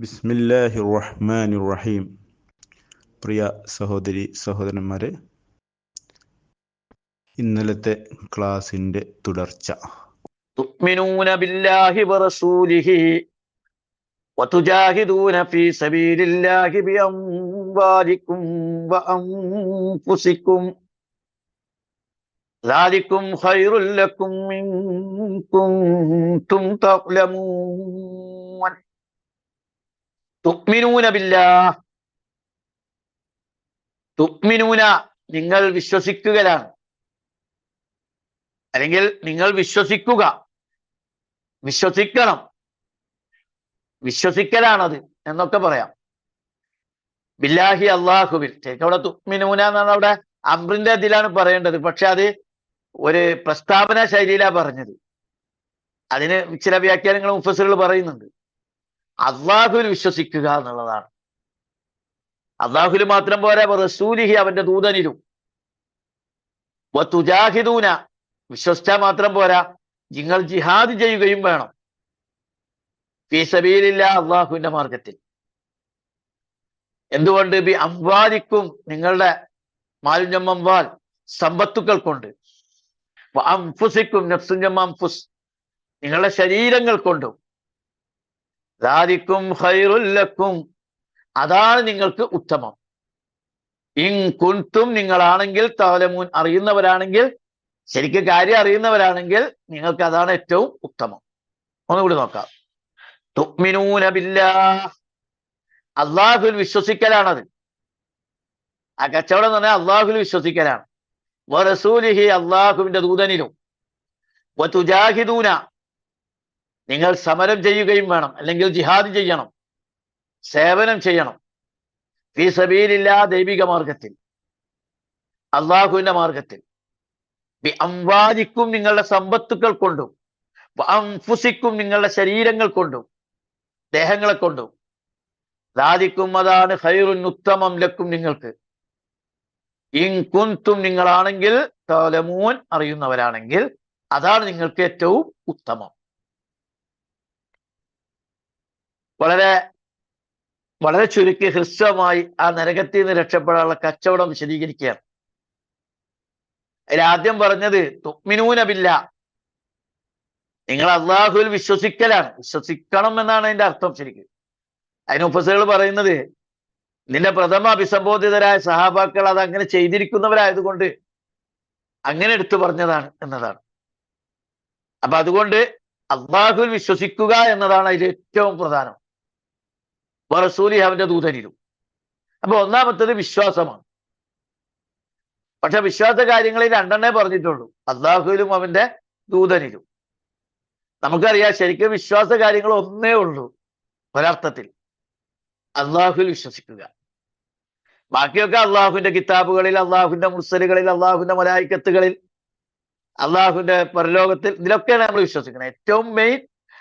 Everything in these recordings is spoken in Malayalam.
ബിസ്മില്ലാഹിർ റഹ്മാനിർ റഹീം. പ്രിയ സഹോദരി സഹോദരന്മാരെ, ഇന്നലത്തെ ക്ലാസിന്റെ തുടർച്ച. തുഅ്മിനൂന ബില്ലാഹി വറസൂലിഹി വതുജാഹിദൂന ഫീ സബീലില്ലാഹി ബിഅംവാലികും വഅൻഫുസികും ദാലികും ഖൈറുൽ ലക്കും ഇൻ കുൻതും തഅ്ലമൂൻ. തുഅ്മിനൂന ബില്ലാഹ്, തുഅ്മിനൂന നിങ്ങൾ വിശ്വസിക്കുകയാണ്, അല്ലെങ്കിൽ നിങ്ങൾ വിശ്വസിക്കുക, വിശ്വസിക്കണം, വിശ്വസിക്കലാണത് എന്നൊക്കെ പറയാം. ബില്ലാഹി അള്ളാഹുവിൽ. ശരിക്കും അവിടെ തുഅ്മിനൂന എന്നാണ് അവിടെ അംറിന്റെ ഇതിലാണ് പറയേണ്ടത്, പക്ഷെ അത് ഒരു പ്രസ്താവന ശൈലിയിലാണ് പറഞ്ഞത്. അതിന് ചില വ്യാഖ്യാനങ്ങൾ മുഫസ്സിറുകൾ പറയുന്നുണ്ട്. അള്ളാഹുവിൽ വിശ്വസിക്കുക എന്നുള്ളതാണ്. അള്ളാഹുവിൽ മാത്രം പോരാ, റസൂലിഹി അവന്റെ ദൂതനിലും, വതുജാഹിദൂന വിശ്വസിച്ചാൽ മാത്രം പോരാ, നിങ്ങൾ ജിഹാദ് ചെയ്യുകയും വേണം, ഫീ സബീലില്ലാ അള്ളാഹുവിന്റെ മാർഗത്തിൽ. എന്തുകൊണ്ട്? ബി അംവാലിക്കും നിങ്ങളുടെ മാലിന്യംവാൽ സമ്പത്തുക്കൾ കൊണ്ട്, അംഫുസിക്കും നഫ്സും അംഫുസ് നിങ്ങളുടെ ശരീരങ്ങൾ കൊണ്ടും, ദാലിക്കും ഖൈറുൽ ലക്കും അതാണ് നിങ്ങൾക്ക് ഉത്തമം, ഇൻ കുൻതും നിങ്ങളാണെങ്കിൽ, തഅലമൂൻ അറിയുന്നവരാണെങ്കിൽ, ശരിക്കും കാര്യം അറിയുന്നവരാണെങ്കിൽ നിങ്ങൾക്ക് അതാണ് ഏറ്റവും ഉത്തമം. ഒന്നുകൂടി നോക്കാം. തുഅ്മിനൂന ബില്ലാഹ്, അള്ളാഹുവിൽ വിശ്വസിക്കലാണത്. ആ കച്ചവടം എന്ന് പറഞ്ഞാൽ അള്ളാഹുവിൽ വിശ്വസിക്കലാണ്. വറസൂലിഹി അള്ളാഹുവിന്റെ ദൂതനിലും, വതുജാഹിദൂന നിങ്ങൾ സമരം ചെയ്യുകയും വേണം, അല്ലെങ്കിൽ ജിഹാദ് ചെയ്യണം, സേവനം ചെയ്യണം, ഫീ സബീലില്ലാ ദൈവിക മാർഗത്തിൽ, അള്ളാഹുവിന്റെ മാർഗത്തിൽ, ബി അംവാലിക്കും നിങ്ങളുടെ സമ്പത്തുക്കൾ കൊണ്ടും, അൻഫുസിക്കും നിങ്ങളുടെ ശരീരങ്ങൾ കൊണ്ടും, ദേഹങ്ങളെ കൊണ്ടും, ദാലിക്കും അതാണ് ഖൈറുൻ ഉത്തമം ലക്കും നിങ്ങൾക്ക്, ഇൻ കുൻതും നിങ്ങളാണെങ്കിൽ, തഅലമൂൻ അറിയുന്നവരാണെങ്കിൽ അതാണ് നിങ്ങൾക്ക് ഏറ്റവും ഉത്തമം. വളരെ വളരെ ചുരുക്കി ഹ്രസ്വമായി ആ നരകത്തിൽ നിന്ന് രക്ഷപ്പെടാനുള്ള കച്ചവടം വിശദീകരിക്കുകയാണ്. അതിലാദ്യം പറഞ്ഞത് തുഅ്മിനൂന ബില്ലാഹ്, നിങ്ങൾ അള്ളാഹുവിൽ വിശ്വസിക്കലാണ്, വിശ്വസിക്കണം എന്നാണ് അതിന്റെ അർത്ഥം. ശരിക്കും അതിന് മുഫസ്സിറുകൾ പറയുന്നത്, നിന്റെ പ്രഥമ അഭിസംബോധിതരായ സഹാബാക്കൾ അത് അങ്ങനെ ചെയ്തിരിക്കുന്നവരായതുകൊണ്ട് അങ്ങനെ എടുത്തു പറഞ്ഞതാണ് എന്നതാണ്. അപ്പൊ അതുകൊണ്ട് അള്ളാഹുവിൽ വിശ്വസിക്കുക എന്നതാണ് അതിൽ ഏറ്റവും പ്രധാനം. വറസൂലിഹി അവന്റെ ദൂതനിലും. അപ്പൊ ഒന്നാമത്തത് വിശ്വാസമാണ്. പക്ഷെ വിശ്വാസ കാര്യങ്ങളിൽ രണ്ടെണ്ണേ പറഞ്ഞിട്ടുള്ളൂ, അള്ളാഹുവിലും അവന്റെ ദൂതനിലും. നമുക്കറിയാം ശരിക്കും വിശ്വാസ കാര്യങ്ങൾ ഒന്നേ ഉള്ളൂ ഒരർത്ഥത്തിൽ, അള്ളാഹുവിൽ വിശ്വസിക്കുക. ബാക്കിയൊക്കെ അള്ളാഹുവിന്റെ കിതാബുകളിൽ, അള്ളാഹുവിന്റെ മുർസലുകളിൽ, അള്ളാഹുവിന്റെ മലായിക്കത്തുകളിൽ, അള്ളാഹുവിന്റെ പരലോകത്തിൽ, ഇതിലൊക്കെയാണ് നമ്മൾ വിശ്വസിക്കുന്നത്. ഏറ്റവും മെയിൻ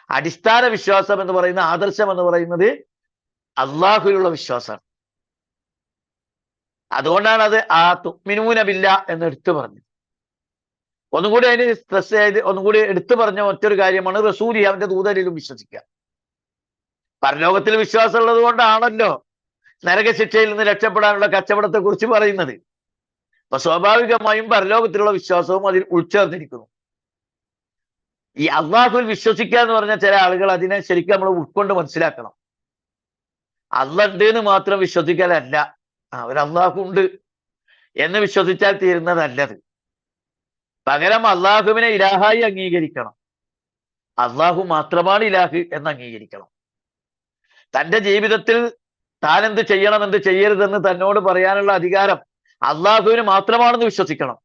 അടിസ്ഥാന വിശ്വാസം എന്ന് പറയുന്ന, ആദർശം എന്ന് പറയുന്നത് അള്ളാഹുവിലുള്ള വിശ്വാസമാണ്. അതുകൊണ്ടാണ് അത് ആ തുഅ്മിനൂന ബില്ലാഹ് എന്ന് എടുത്തു പറഞ്ഞത്. ഒന്നുകൂടി അതിന് സ്ട്രെസ് ചെയ്ത് ഒന്നുകൂടി എടുത്തു പറഞ്ഞ മറ്റൊരു കാര്യമാണ് റസൂലി അവന്റെ ദൂതനിലും വിശ്വസിക്കുക. പരലോകത്തിൽ വിശ്വാസം ഉള്ളത് കൊണ്ടാണല്ലോ നരകശിക്ഷയിൽ നിന്ന് രക്ഷപ്പെടാനുള്ള കച്ചവടത്തെ കുറിച്ച് പറയുന്നത്. അപ്പൊ സ്വാഭാവികമായും പരലോകത്തിലുള്ള വിശ്വാസവും അതിൽ ഉൾച്ചേർന്നിരിക്കുന്നു. ഈ അള്ളാഹുവിൽ വിശ്വസിക്കുക എന്ന് പറഞ്ഞാൽ ചില ആളുകൾ അതിനെ ശരിക്കും നമ്മൾ ഉൾക്കൊണ്ട് മനസ്സിലാക്കണം. അള്ളാഹ് ഉണ്ട് എന്ന് മാത്രം വിശ്വസിക്കലല്ല, ഒരു അള്ളാഹു ഉണ്ട് എന്ന് വിശ്വസിച്ചാൽ തീരുന്നതല്ലത്. പകരം അള്ളാഹുവിനെ ഇലാഹായി അംഗീകരിക്കണം, അള്ളാഹു മാത്രമാണ് ഇലാഹ് എന്ന് അംഗീകരിക്കണം. തന്റെ ജീവിതത്തിൽ താൻ എന്ത് ചെയ്യണം, എന്ത് ചെയ്യരുതെന്ന് തന്നോട് പറയാനുള്ള അധികാരം അള്ളാഹുവിന് മാത്രമാണെന്ന് വിശ്വസിക്കണം.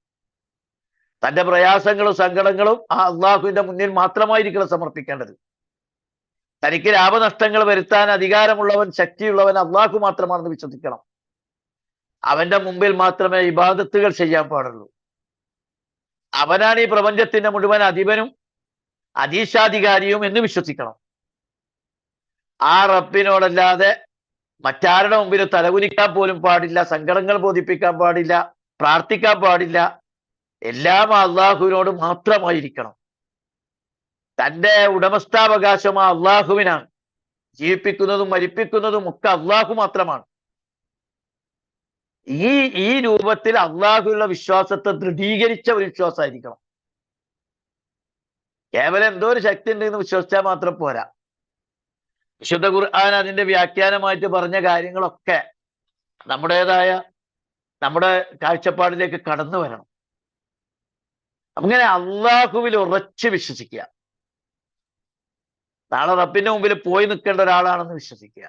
തന്റെ പ്രയാസങ്ങളും സങ്കടങ്ങളും ആ അള്ളാഹുവിന്റെ മുന്നിൽ മാത്രമായിരിക്കണം സമർപ്പിക്കേണ്ടത്. തനിക്ക് ലാഭനഷ്ടങ്ങൾ വരുത്താൻ അധികാരമുള്ളവൻ, ശക്തിയുള്ളവൻ അള്ളാഹു മാത്രമാണെന്ന് വിശ്വസിക്കണം. അവന്റെ മുമ്പിൽ മാത്രമേ ഇബാദത്തുകൾ ചെയ്യാൻ പാടുള്ളൂ. അവനാണ് ഈ പ്രപഞ്ചത്തിന്റെ മുഴുവൻ അധിപനും അധീശാധികാരിയും എന്ന് വിശ്വസിക്കണം. ആ റബ്ബിനോടല്ലാതെ മറ്റാരുടെ മുമ്പിൽ തലകുനിക്കാൻ പോലും പാടില്ല, സങ്കടങ്ങൾ ബോധിപ്പിക്കാൻ പാടില്ല, പ്രാർത്ഥിക്കാൻ പാടില്ല. എല്ലാം അള്ളാഹുവിനോട് മാത്രമായിരിക്കണം. തന്റെ ഉടമസ്ഥാവകാശം ആ അള്ളാഹുവിനാണ്. ജീവിപ്പിക്കുന്നതും മരിപ്പിക്കുന്നതും ഒക്കെ അള്ളാഹു മാത്രമാണ്. ഈ രൂപത്തിൽ അള്ളാഹുള്ള വിശ്വാസത്തെ ദൃഢീകരിച്ച ഒരു വിശ്വാസമായിരിക്കണം. കേവലം എന്തോ ഒരു ശക്തി ഉണ്ട് എന്ന് വിശ്വസിച്ചാൽ മാത്രം പോരാ. വിശുദ്ധ ഖുർആൻ അതിന്റെ വ്യാഖ്യാനമായിട്ട് പറഞ്ഞ കാര്യങ്ങളൊക്കെ നമ്മുടെ കാഴ്ചപ്പാടിലേക്ക് കടന്നു വരണം. അങ്ങനെ അള്ളാഹുവിൽ ഉറച്ച് വിശ്വസിക്കുക. നാളെ റബ്ബിന്റെ മുമ്പിൽ പോയി നിൽക്കേണ്ട ഒരാളാണെന്ന് വിശ്വസിക്കുക.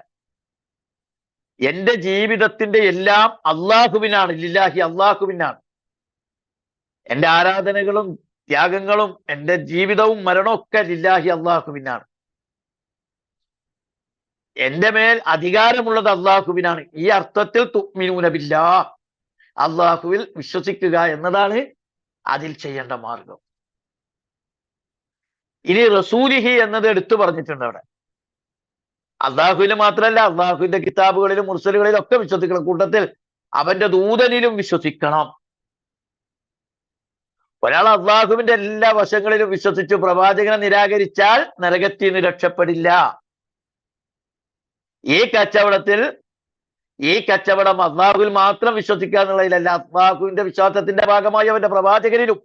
എന്റെ ജീവിതത്തിന്റെ എല്ലാം അള്ളാഹുവിനാണ്, ലില്ലാഹി അള്ളാഹുവിനാണ്. എന്റെ ആരാധനകളും ത്യാഗങ്ങളും എന്റെ ജീവിതവും മരണവും ഒക്കെ ലില്ലാഹി അള്ളാഹുവിനാണ്. എന്റെ മേൽ അധികാരമുള്ളത് അള്ളാഹുവിനാണ്. ഈ അർത്ഥത്തിൽ തുഅ്മിനൂന ബില്ലാഹ്, അള്ളാഹുവിൽ വിശ്വസിക്കുക എന്നതാണ് അതിൽ ചെയ്യേണ്ട മാർഗം. ഇനി റസൂലിഹി എന്നത് എടുത്തു പറഞ്ഞിട്ടുണ്ട് അവിടെ. അള്ളാഹുവിന് മാത്രമല്ല, അള്ളാഹുവിന്റെ കിതാബുകളിലും മുർസലുകളിലും ഒക്കെ വിശ്വസിക്കണം. കൂട്ടത്തിൽ അവന്റെ ദൂതനിലും വിശ്വസിക്കണം. ഒരാൾ അള്ളാഹുവിന്റെ എല്ലാ വശങ്ങളിലും വിശ്വസിച്ചു പ്രവാചകനെ നിരാകരിച്ചാൽ നരകത്തിൽ നിന്ന് രക്ഷപ്പെടില്ല. ഈ കച്ചവടം അള്ളാഹുവിൽ മാത്രം വിശ്വസിക്കുക എന്നുള്ളതിലല്ല, അള്ളാഹുവിന്റെ വിശ്വാസത്തിന്റെ ഭാഗമായി അവന്റെ പ്രവാചകനിലും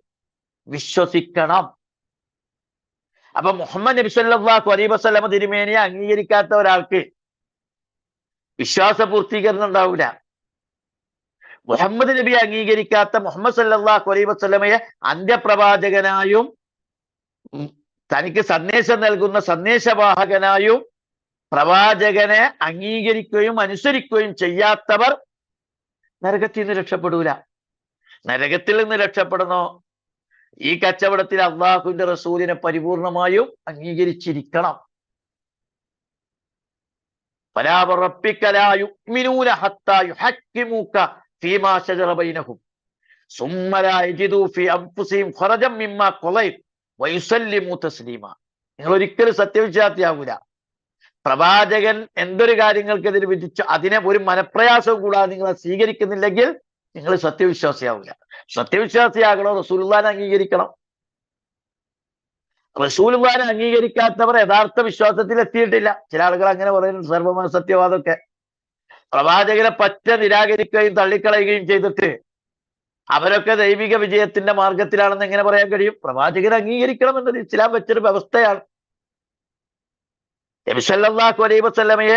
വിശ്വസിക്കണം. അപ്പൊ മുഹമ്മദ് നബി സല്ലല്ലാഹു അലൈഹി വസല്ലമ തിരുമേനിയെ അംഗീകരിക്കാത്ത ഒരാൾക്ക് വിശ്വാസ പൂർത്തീകരണം ഉണ്ടാവില്ല. മുഹമ്മദ് നബിയെ അംഗീകരിക്കാത്ത മുഹമ്മദ് സല്ലല്ലാഹു അലൈഹി വസല്ലമയെ അന്ത്യപ്രവാചകനായും തനിക്ക് സന്ദേശം നൽകുന്ന സന്ദേശവാഹകനായും പ്രവാചകനെ അംഗീകരിക്കുകയും അനുസരിക്കുകയും ചെയ്യാത്തവർ നരകത്തിൽ നിന്ന് രക്ഷപ്പെടൂല. നരകത്തിൽ നിന്ന് രക്ഷപ്പെടണോ? ഈ കച്ചവടത്തിൽ അള്ളാഹുവിന്റെ റസൂലിനെ പരിപൂർണമായും അംഗീകരിച്ചിരിക്കണം. ഫലാ വറബ്ബിക ലാ യുഅ്മിനൂന ഹത്താ യുഹക്കിമൂക ഫീമാ ശജറ ബൈനഹും സുമ്മ ലാ യജിദൂ ഫീ അൻഫുസിഹിം ഖറജൻ മിമ്മാ ഖളൈത വയുസല്ലിമൂ തസ്ലീമാ. നിങ്ങൾ ഒരിക്കലും സത്യവിശ്വാസിയാകൂല. പ്രവാചകൻ എന്തൊരു കാര്യങ്ങൾക്കെതിരെ വിധിച്ചു അതിനെ ഒരു മനപ്രയാസവും കൂടാതെ നിങ്ങൾ സ്വീകരിക്കുന്നില്ലെങ്കിൽ നിങ്ങൾ സത്യവിശ്വാസിയാവില്ല. സത്യവിശ്വാസിയാകണോ? റസൂലുള്ളാഹിനെ അംഗീകരിക്കണം. റസൂലുള്ളാഹിനെ അംഗീകരിക്കാത്തവർ യഥാർത്ഥ വിശ്വാസത്തിൽ എത്തിയിട്ടില്ല. ചില ആളുകൾ അങ്ങനെ പറയുന്നുണ്ട്, സർവമത സത്യവാദമൊക്കെ. പ്രവാചകനെ പറ്റ നിരാകരിക്കുകയും തള്ളിക്കളയുകയും ചെയ്തിട്ട് അവരൊക്കെ ദൈവിക വിജയത്തിന്റെ മാർഗത്തിലാണെന്ന് എങ്ങനെ പറയാൻ കഴിയും? പ്രവാചകനെ അംഗീകരിക്കണം എന്നത് ഇസ്ലാം വെച്ചൊരു വ്യവസ്ഥയാണ്. നബി സല്ലല്ലാഹു അലൈഹി വസല്ലമയെ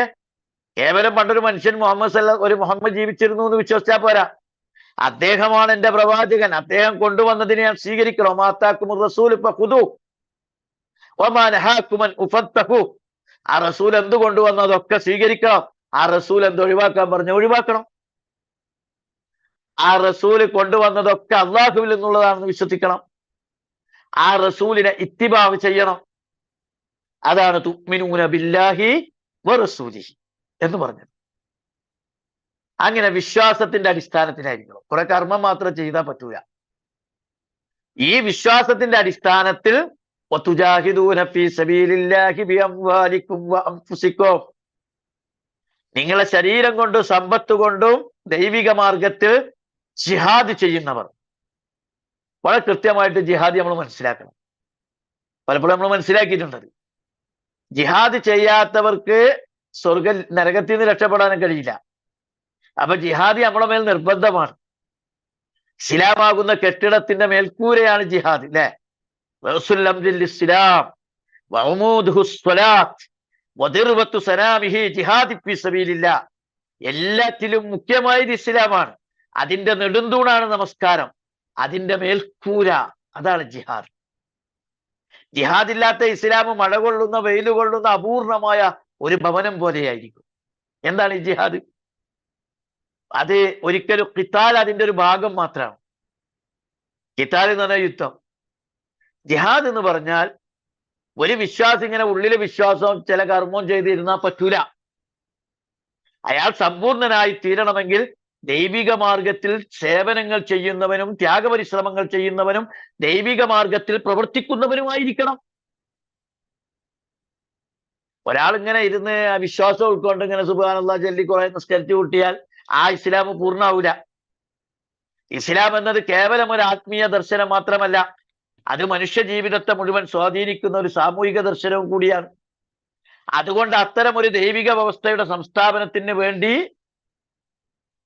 കേവലം പണ്ടൊരു മനുഷ്യൻ മുഹമ്മദ് ജീവിച്ചിരുന്നു എന്ന് വിശ്വസിച്ചാൽ പോരാ. അദ്ദേഹമാണ് എന്റെ പ്രവാചകൻ, അദ്ദേഹം കൊണ്ടുവന്നതിനെ ഞാൻ സ്വീകരിക്കണം. മാതാക്കുമുർ റസൂൽ ഫഖുദൂ വമാ നഹാകും അൻ ഉഫത്തഹു. ആ റസൂൽ എന്ത് കൊണ്ടുവന്നു അതൊക്കെ സ്വീകരിക്കണം. ആ റസൂൽ എന്ത് ഒഴിവാക്കാൻ പറഞ്ഞു ഒഴിവാക്കണം. ആ റസൂൽ കൊണ്ടുവന്നതൊക്കെ അള്ളാഹുവിൽ നിന്നുള്ളതാണെന്ന് വിശ്വസിക്കണം. ആ റസൂലിനെ ഇത്തിബാഅ് ചെയ്യണം. അതാണ് തുഅ്മിനൂന ബില്ലാഹി വറസൂലിഹി എന്ന് പറഞ്ഞത്. അങ്ങനെ വിശ്വാസത്തിന്റെ അടിസ്ഥാനത്തിലായിരിക്കണം. കുറെ കർമ്മം മാത്രം ചെയ്താൽ പറ്റൂല. ഈ വിശ്വാസത്തിന്റെ അടിസ്ഥാനത്തിൽ വതുജാഹിദൂന ഫീ സബീലില്ലാഹി ബിഅംവാലികും വഅൻഫുസികും, നിങ്ങളെ ശരീരം കൊണ്ടും സമ്പത്ത് കൊണ്ടും ദൈവിക മാർഗത്തിൽ ജിഹാദ് ചെയ്യുന്നവർ. വളരെ കൃത്യമായിട്ട് ജിഹാദ് നമ്മൾ മനസ്സിലാക്കണം. പലപ്പോഴും നമ്മൾ മനസ്സിലാക്കിയിട്ടുണ്ട് ജിഹാദ് ചെയ്യാത്തവർക്ക് നരകത്തിൽ നിന്ന് രക്ഷപ്പെടാനും കഴിയില്ല. അപ്പൊ ജിഹാദ് നമ്മുടെ മേൽ നിർബന്ധമാണ്. ഇസ്ലാമാകുന്ന കെട്ടിടത്തിന്റെ മേൽക്കൂരയാണ് ജിഹാദ്, അല്ലെ? ഇസ്ലാം എല്ലാറ്റിലും മുഖ്യമായത് ഇസ്ലാമാണ്. അതിന്റെ നെടുന്തൂണാണ് നമസ്കാരം. അതിന്റെ മേൽക്കൂര അതാണ് ജിഹാദ്. ജിഹാദ് ഇല്ലാത്ത ഇസ്ലാം മഴ കൊള്ളുന്ന വെയിൽ കൊള്ളുന്ന അപൂർണമായ ഒരു ഭവനം പോലെയായിരിക്കും. എന്താണ് ഈ ജിഹാദ്? അത് ഒരിക്കലും ഖിതാൽ അതിന്റെ ഒരു ഭാഗം മാത്രമാണ്. ഖിതാൽ എന്ന് പറഞ്ഞാൽ യുദ്ധം. ജിഹാദ് എന്ന് പറഞ്ഞാൽ ഒരു വിശ്വാസം ഇങ്ങനെ ഉള്ളിലെ വിശ്വാസവും ചില കർമ്മവും ചെയ്തിരുന്നാൽ പറ്റൂല. അയാൾ സമ്പൂർണനായി തീരണമെങ്കിൽ ദൈവിക മാർഗത്തിൽ സേവനങ്ങൾ ചെയ്യുന്നവനും ത്യാഗപരിശ്രമങ്ങൾ ചെയ്യുന്നവനും ദൈവിക മാർഗത്തിൽ പ്രവർത്തിക്കുന്നവനുമായിരിക്കണം. ഒരാൾ ഇങ്ങനെ ഇരുന്ന് ആ വിശ്വാസം ഉൾക്കൊണ്ട് ഇങ്ങനെ സുബ്ഹാനല്ലാഹ് ചൊല്ലി കുറെ നിസ്കരിച്ചു കൂട്ടിയാൽ ആ ഇസ്ലാം പൂർണ്ണാവൂല. ഇസ്ലാം എന്നത് കേവലം ഒരു ആത്മീയ ദർശനം മാത്രമല്ല, അത് മനുഷ്യ ജീവിതത്തെ മുഴുവൻ സ്വാധീനിക്കുന്ന ഒരു സാമൂഹിക ദർശനവും കൂടിയാണ്. അതുകൊണ്ട് അത്തരം ഒരു ദൈവിക വ്യവസ്ഥയുടെ സംസ്ഥാപനത്തിന് വേണ്ടി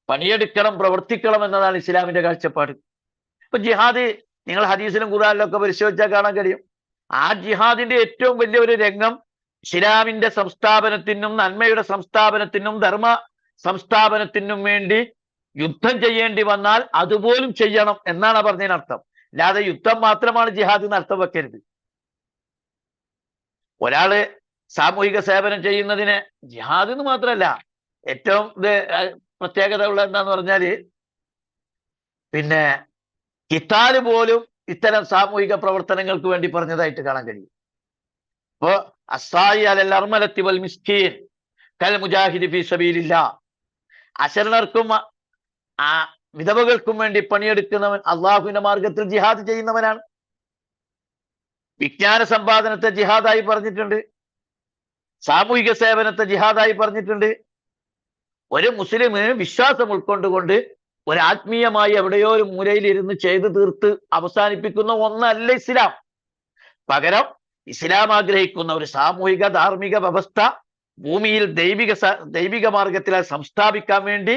പണിയെടുക്കണം, പ്രവർത്തിക്കണം എന്നതാണ് ഇസ്ലാമിന്റെ കാഴ്ചപ്പാട്. ഇപ്പൊ ജിഹാദ് നിങ്ങൾ ഹദീസിലും ഖുർആനിലും ഒക്കെ പരിശോധിച്ചാൽ കാണാൻ കഴിയും. ആ ജിഹാദിന്റെ ഏറ്റവും വലിയ ഒരു രംഗം ഇസ്ലാമിന്റെ സംസ്ഥാപനത്തിനും നന്മയുടെ സംസ്ഥാപനത്തിനും ധർമ്മ സംസ്ഥാപനത്തിനും വേണ്ടി യുദ്ധം ചെയ്യേണ്ടി വന്നാൽ അതുപോലും ചെയ്യണം എന്നാണ് പറഞ്ഞതിനർത്ഥം. അല്ലാതെ യുദ്ധം മാത്രമാണ് ജിഹാദ് എന്ന് അർത്ഥം വെക്കരുത്. ഒരാള് സാമൂഹിക സേവനം ചെയ്യുന്നതിന് ജിഹാദ് എന്ന് മാത്രമല്ല, ഏറ്റവും പ്രത്യേകത ഉള്ള എന്താന്ന് പറഞ്ഞാല് പിന്നെ ഖിത്താല് പോലും ഇത്തരം സാമൂഹിക പ്രവർത്തനങ്ങൾക്ക് വേണ്ടി പറഞ്ഞതായിട്ട് കാണാൻ കഴിയും. അപ്പോ അസ്സായി അലൽ അർമലത്തി വൽ മിസ്കീൻ കൽ മുജാഹിദി ഫീ സബീലില്ലാഹ്, അശരണർക്കും ആ വിധവകൾക്കും വേണ്ടി പണിയെടുക്കുന്നവൻ അള്ളാഹുവിന്റെ മാർഗത്തിൽ ജിഹാദ് ചെയ്യുന്നവനാണ്. വിജ്ഞാന സമ്പാദനത്തെ ജിഹാദായി പറഞ്ഞിട്ടുണ്ട്, സാമൂഹിക സേവനത്തെ ജിഹാദായി പറഞ്ഞിട്ടുണ്ട്. ഒരു മുസ്ലിം വിശ്വാസം ഉൾക്കൊണ്ടുകൊണ്ട് ഒരു ആത്മീയമായി എവിടെയോ ഒരു മൂലയിൽ ഇരുന്ന് ചെയ്തു തീർത്ത് അവസാനിപ്പിക്കുന്ന ഒന്നല്ല ഇസ്ലാം. പകരം ഇസ്ലാം ആഗ്രഹിക്കുന്ന ഒരു സാമൂഹിക ധാർമ്മിക വ്യവസ്ഥ ഭൂമിയിൽ ദൈവിക മാർഗത്തിൽ സംസ്ഥാപിക്കാൻ വേണ്ടി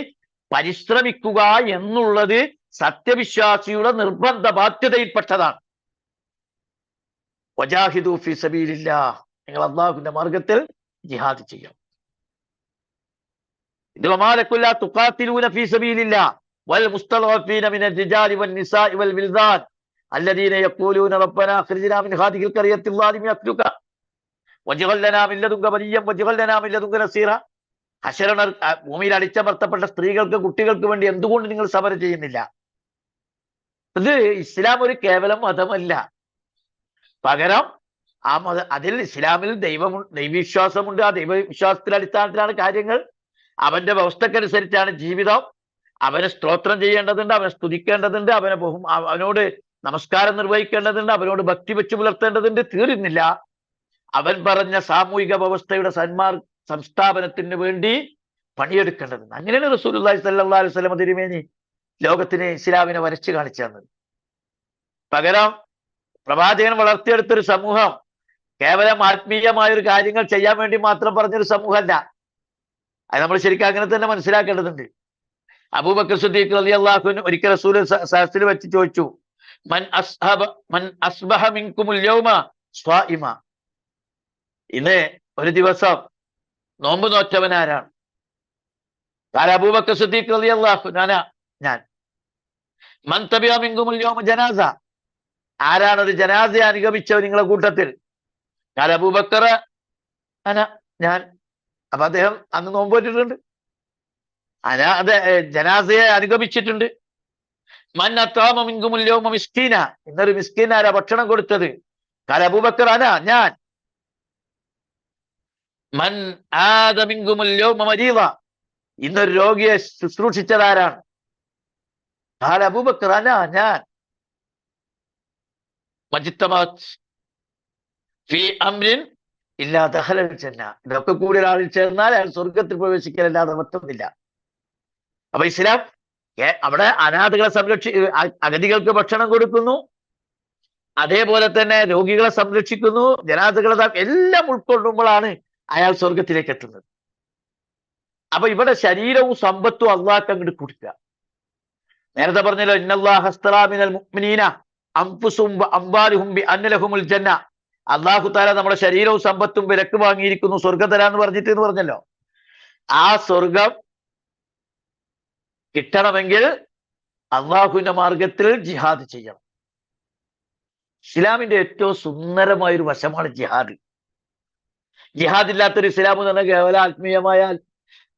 പരിശ്രമിക്കുക എന്നുള്ളത് സത്യവിശ്വാസിയുടെ നിർബന്ധ ബാധ്യതയിൽപ്പെട്ടതാണ്. വജാഹിദു ഫീ സബീലില്ലാഹ്, നിങ്ങൾ അല്ലാഹുവിന്റെ മാർഗത്തിൽ ജിഹാദ് ചെയ്യണം. ഇത് വമാലക്കും ലാ തുഖാതിലൂന ഫീ സബീലില്ലാഹ് വൽ മുസ്തദഅഫീന മിനർ റിജാലി വൻ നിസാഇ വൽ വിൽദാൻ അല്ലദീന യഖൂലൂന റബ്ബനാ അഖ്രിജ്നാ മിൻ ഹാദിഹിൽ ഖറിയത്തിൽ ളാലിമി അത്ലുക വജ്അൽ ലനാ മിൻ ലദുങ്ക വലിയ്യൻ വജ്അൽ ലനാ മിൻ ലദുങ്ക നസീറ. അശരണർ, ഭൂമിയിൽ അടിച്ചമർത്തപ്പെട്ട സ്ത്രീകൾക്ക് കുട്ടികൾക്ക് വേണ്ടി എന്തുകൊണ്ട് നിങ്ങൾ സമരം ചെയ്യുന്നില്ല? ഇത് ഇസ്ലാം ഒരു കേവലം മതമല്ല. പകരം ആ അതിൽ ഇസ്ലാമിൽ ദൈവവിശ്വാസമുണ്ട്. ആ ദൈവവിശ്വാസത്തിന്റെ അടിസ്ഥാനത്തിലാണ് കാര്യങ്ങൾ. അവന്റെ വ്യവസ്ഥക്കനുസരിച്ചാണ് ജീവിതം. അവനെ സ്തോത്രം ചെയ്യേണ്ടതുണ്ട്, അവനെ സ്തുതിക്കേണ്ടതുണ്ട്, അവനോട് നമസ്കാരം നിർവഹിക്കേണ്ടതുണ്ട്, അവനോട് ഭക്തി വെച്ച് പുലർത്തേണ്ടതുണ്ട്. തീരുന്നില്ല, അവൻ പറഞ്ഞ സാമൂഹിക വ്യവസ്ഥയുടെ സംസ്ഥാപനത്തിന് വേണ്ടി പണിയെടുക്കേണ്ടതുണ്ട്. അങ്ങനെയാണ് റസൂലുള്ളാഹി സ്വല്ലല്ലാഹു അലൈഹി വസല്ലം തിരുമേനി ലോകത്തിന് ഇസ്ലാമിനെ വരച്ചു കാണിച്ചു തന്നത്. പകരം പ്രവാചകൻ വളർത്തിയെടുത്തൊരു സമൂഹം കേവലം ആത്മീയമായ ഒരു കാര്യങ്ങൾ ചെയ്യാൻ വേണ്ടി മാത്രം പറഞ്ഞൊരു സമൂഹമല്ല. അത് നമ്മൾ ശരിക്കും അങ്ങനെ തന്നെ മനസ്സിലാക്കേണ്ടതുണ്ട്. അബൂബക്കർ സിദ്ദീഖ് റളിയല്ലാഹു അൻഹു ഒരിക്കൽ റസൂൽ സദസ്സിൽ വെച്ച് ചോദിച്ചു, മൻ അസ്ബഹ മിൻകുമുൽ യൗമ സ്വാഇമ, ഇന്ന് ഒരു ദിവസം നോമ്പ് നോറ്റവൻ ആരാണ്? അബൂബക്കർ സിദ്ദീഖ് റളിയല്ലാഹു അൻഹു, ഞാൻ. മൻ തബിഅ മിൻകുമുൽ യൗമ ജനാസ, ആരാണ് ഒരു ജനാസയെ അനുഗമിച്ചവർ നിങ്ങളെ കൂട്ടത്തിൽ? അബൂബക്കർ ഞാൻ. അപ്പൊ അദ്ദേഹം അന്ന് നോമ്പ് വെച്ചിട്ടുണ്ട്, അതെ ജനാസയെ അനുഗമിച്ചിട്ടുണ്ട്. മൻ അത്അമ മിൻകുമുൽ യൗമ മിസ്കീന, ഇന്നൊരു മിസ്കീൻ ആരാ ഭക്ഷണം കൊടുത്തത്? അബൂബക്കർ ഞാൻ. മൻ ആദ മിൻകുമുൽ യൗമ മരീദ, ഇന്നൊരു രോഗിയെ ശുശ്രൂഷിച്ചതാരാണ്? അബൂബക്കർ ഞാൻ. മജ്തമഅത് ഫീ അംരിൻ ഇല്ലാ ദഖലൽ ജന്ന, ഇതൊക്കെ കൂടി ഒരാളിൽ ചേർന്നാൽ അയാൾ സ്വർഗത്തിൽ പ്രവേശിക്കലല്ലാതെ മറ്റൊന്നില്ല. അപ്പൊ ഇസ്ലാം അവിടെ അനാഥകളെ അഗതികൾക്ക് ഭക്ഷണം കൊടുക്കുന്നു, അതേപോലെ തന്നെ രോഗികളെ സംരക്ഷിക്കുന്നു, ജനാഥകളെ എല്ലാം ഉൾക്കൊള്ളുമ്പോഴാണ് അയാൾ സ്വർഗത്തിലേക്ക് എത്തുന്നത്. അപ്പൊ ഇവിടെ ശരീരവും സമ്പത്തും അള്ളാഹ്ക്ക് അങ്ങോട്ട് കൊടുക്കുക. നേരത്തെ പറഞ്ഞല്ലോ, ഇന്നല്ലാഹ അസ്തറാ മിനൽ മുഅ്മിനീന അൻഫുസുഹും വഅംവാലുഹും ബിഅന്ന ലഹുമുൽ ജന്ന, അള്ളാഹു തആല നമ്മുടെ ശരീരവും സമ്പത്തും വിലക്ക് വാങ്ങിയിരിക്കുന്നു, സ്വർഗം തരാന്ന് പറഞ്ഞിട്ട് എന്ന് പറഞ്ഞല്ലോ. ആ സ്വർഗം കിട്ടണമെങ്കിൽ അള്ളാഹുവിന്റെ മാർഗത്തിൽ ജിഹാദ് ചെയ്യണം. ഇസ്ലാമിന്റെ ഏറ്റവും സുന്ദരമായ ഒരു വശമാണ് ജിഹാദ്. ജിഹാദ് ഇല്ലാത്തൊരു ഇസ്ലാം എന്ന് പറഞ്ഞാൽ കേവല ആത്മീയമായ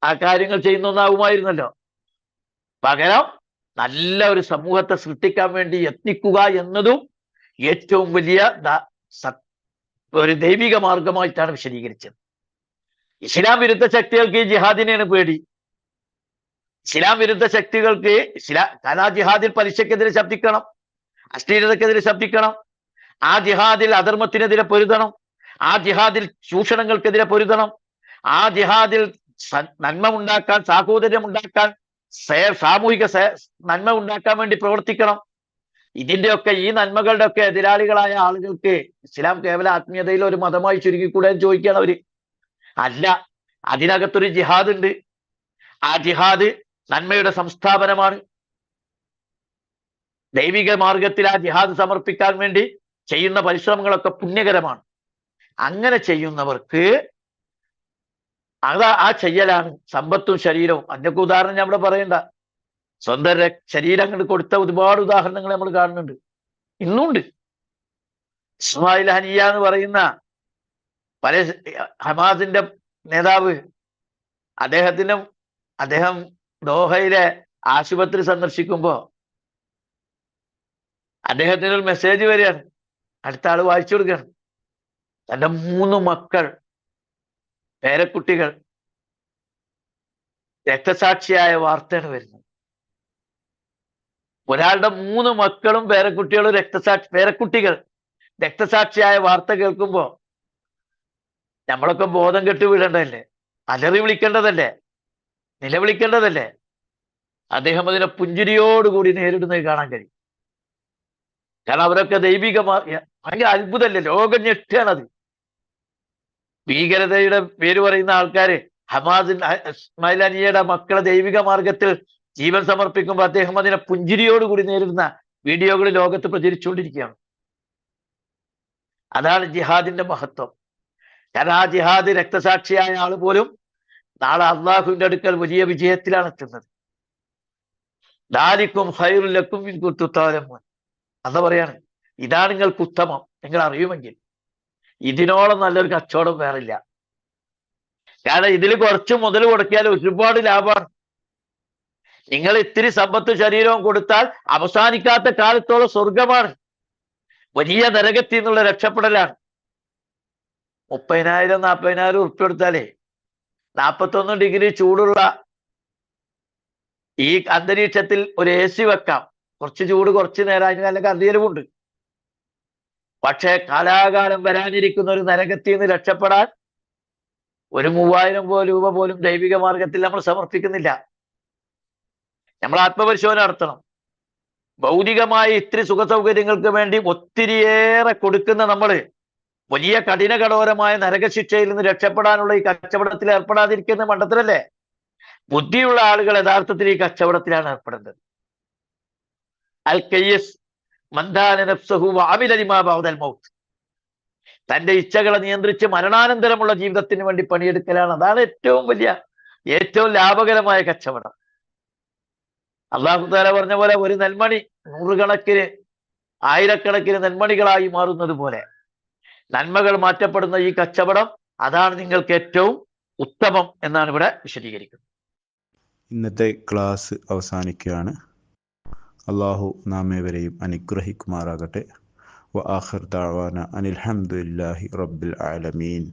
ആ കാര്യങ്ങൾ ചെയ്യുന്ന ഒന്നാകുമായിരുന്നല്ലോ. പകരം നല്ല ഒരു സമൂഹത്തെ സൃഷ്ടിക്കാൻ വേണ്ടി യത്നിക്കുക എന്നതും ഏറ്റവും വലിയ ഒരു ദൈവിക മാർഗമായിട്ടാണ് വിശദീകരിച്ചത്. ഇസ്ലാം വിരുദ്ധ ശക്തികൾക്ക് ഈ ജിഹാദിനെയാണ് പേടി. ഇസ്ലാം വിരുദ്ധ ശക്തികൾക്ക് ആ ജിഹാദിൽ പലിശക്കെതിരെ ശബ്ദിക്കണം, അശ്ലീലതക്കെതിരെ ശബ്ദിക്കണം, ആ ജിഹാദിൽ അധർമ്മത്തിനെതിരെ പൊരുതണം, ആ ജിഹാദിൽ ചൂഷണങ്ങൾക്കെതിരെ പൊരുതണം, ആ ജിഹാദിൽ നന്മ ഉണ്ടാക്കാൻ, സാഹോദര്യം ഉണ്ടാക്കാൻ, സാമൂഹിക നന്മ ഉണ്ടാക്കാൻ വേണ്ടി പ്രവർത്തിക്കണം. ഇതിന്റെയൊക്കെ ഈ നന്മകളുടെ ഒക്കെ എതിരാളികളായ ആളുകൾക്ക് ഇസ്ലാം കേവല ആത്മീയതയിൽ ഒരു മതമായി ചുരുക്കിക്കൂടെ ചോദിക്കുകയാണ് അവര്. അല്ല, അതിനകത്തൊരു ജിഹാദ് ഉണ്ട്. ആ ജിഹാദ് നന്മയുടെ സംസ്ഥാപനമാണ്. ദൈവിക മാർഗത്തിൽ ആ ജിഹാദ് സമർപ്പിക്കാൻ വേണ്ടി ചെയ്യുന്ന പരിശ്രമങ്ങളൊക്കെ പുണ്യകരമാണ്. അങ്ങനെ ചെയ്യുന്നവർക്ക് ആ ചെയ്യലാണ് സമ്പത്തും ശരീരവും. അതിനൊക്കെ ഉദാഹരണം നമ്മൾ പറയണ്ട. സ്വന്തം ശരീരം അങ്ങോട്ട് കൊടുത്ത ഒരുപാട് ഉദാഹരണങ്ങൾ നമ്മൾ കാണുന്നുണ്ട്, ഇന്നുണ്ട്. ഇസ്മായിൽ ഹനിയ എന്ന് പറയുന്ന ഹമാസിന്റെ നേതാവ്, അദ്ദേഹം ദോഹയിലെ ആശുപത്രി സന്ദർശിക്കുമ്പോ അദ്ദേഹത്തിന് ഒരു മെസ്സേജ് വരികയാണ്. അടുത്ത ആള് വായിച്ചു കൊടുക്കുകയാണ്. തന്റെ 3 മക്കൾ, പേരക്കുട്ടികൾ രക്തസാക്ഷിയായ വാർത്തയാണ് വരുന്നത്. ഒരാളുടെ 3 മക്കളും പേരക്കുട്ടികളും പേരക്കുട്ടികൾ രക്തസാക്ഷിയായ വാർത്ത കേൾക്കുമ്പോ നമ്മളൊക്കെ ബോധം കെട്ട് വീഴേണ്ടതല്ലേ? അലറി വിളിക്കേണ്ടതല്ലേ? നിലവിളിക്കേണ്ടതല്ലേ? അദ്ദേഹം അതിനെ പുഞ്ചിരിയോടുകൂടി നേരിടുന്നത് കാണാൻ കഴിയും. കാരണം അവരൊക്കെ ഭയങ്കര അത്ഭുതമല്ലേ? ലോകം ഞെട്ടുകയാണത്. ഭീകരതയുടെ പേര് പറയുന്ന ആൾക്കാര് ഇസ്മായിൽ ഹനിയയുടെ മക്കളെ ദൈവിക മാർഗത്തിൽ ജീവൻ സമർപ്പിക്കുമ്പോൾ അദ്ദേഹം അതിനെ പുഞ്ചിരിയോടുകൂടി നേരിടുന്ന വീഡിയോകൾ ലോകത്ത് പ്രചരിച്ചുകൊണ്ടിരിക്കുകയാണ്. അതാണ് ജിഹാദിന്റെ മഹത്വം. കാരണം ആ ജിഹാദ് രക്തസാക്ഷിയായ ആൾ പോലും നാളെ അള്ളാഹുവിന്റെ അടുക്കൽ വലിയ വിജയത്തിലാണ് എത്തുന്നത്. ദാലിക്കും ഖൈറുൽ ലക്കും ഇൻ കുൻതും തഅലമൂൻ. അന്ന് പറയാണ്, ഇതാണ് നിങ്ങൾക്ക് ഉത്തമം, നിങ്ങൾ അറിയുമെങ്കിൽ. ഇതിനോളം നല്ലൊരു കച്ചവടം വേറില്ല. കാരണം ഇതിൽ കുറച്ച് മുതൽ കൊടുക്കിയാൽ ഒരുപാട് ലാഭമാണ്. നിങ്ങൾ ഇത്തിരി സമ്പത്ത് ശരീരവും കൊടുത്താൽ അവസാനിക്കാത്ത കാലത്തോളം സ്വർഗമാണ്, വലിയ നരകത്തിൽ നിന്നുള്ള രക്ഷപ്പെടലാണ്. 30,000-40,000 ഉറുപ്പ്യ കൊടുത്താലേ 41 ഡിഗ്രി ചൂടുള്ള ഈ അന്തരീക്ഷത്തിൽ ഒരു AC വെക്കാം. കുറച്ച് ചൂട് കുറച്ച് നേരം, അതിന് നല്ല കർദിയലുമുണ്ട്. പക്ഷേ കാലാകാലം വരാനിരിക്കുന്ന ഒരു നരകത്തിൽ നിന്ന് രക്ഷപ്പെടാൻ 3,000 രൂപ പോലും ദൈവിക മാർഗത്തിൽ നമ്മൾ സമർപ്പിക്കുന്നില്ല. നമ്മൾ ആത്മപരിശോധന നടത്തണം. ഭൗതികമായ ഇത്തിരി സുഖ സൗകര്യങ്ങൾക്ക് വേണ്ടി ഒത്തിരിയേറെ കൊടുക്കുന്ന നമ്മൾ വലിയ കഠിന കഠോരമായ നരകശിക്ഷയിൽ നിന്ന് രക്ഷപ്പെടാനുള്ള ഈ കച്ചവടത്തിൽ ഏർപ്പെടാതിരിക്കുന്ന മണ്ടത്തിലല്ലേ? ബുദ്ധിയുള്ള ആളുകൾ യഥാർത്ഥത്തിൽ ഈ കച്ചവടത്തിലാണ് ഏർപ്പെടുന്നത്. അൽ കയ്യസ് മന്ദാന നഫ്സഹു വഅമില ലിമാ ബഅദൽ മൗത്ത്. തന്റെ ഇച്ഛകളെ നിയന്ത്രിച്ച് മരണാനന്തരമുള്ള ജീവിതത്തിന് വേണ്ടി പണിയെടുക്കലാണ്. അതാണ് ഏറ്റവും ലാഭകരമായ കച്ചവടം. അല്ലാഹു തആല പറഞ്ഞ പോലെ ഒരു നെൽമണി 100 കണക്കിന് 1000കണക്കിന് നെൽമണികളായി മാറുന്നത് പോലെ നന്മകൾ മാറ്റപ്പെടുന്ന ഈ കച്ചവടം, അതാണ് നിങ്ങൾക്ക് ഏറ്റവും ഉത്തമം എന്നാണ് ഇവിടെ വിശദീകരിക്കുന്നത്. ഇന്നത്തെ ക്ലാസ് അവസാനിക്കുകയാണ്. അള്ളാഹു നാമേവരെയും അനുഗ്രഹിക്കുമാറാകട്ടെ. വ ആഖിർ ദഅവാന അനിൽ ഹംദുലില്ലാഹി റബ്ബിൽ ആലമീൻ.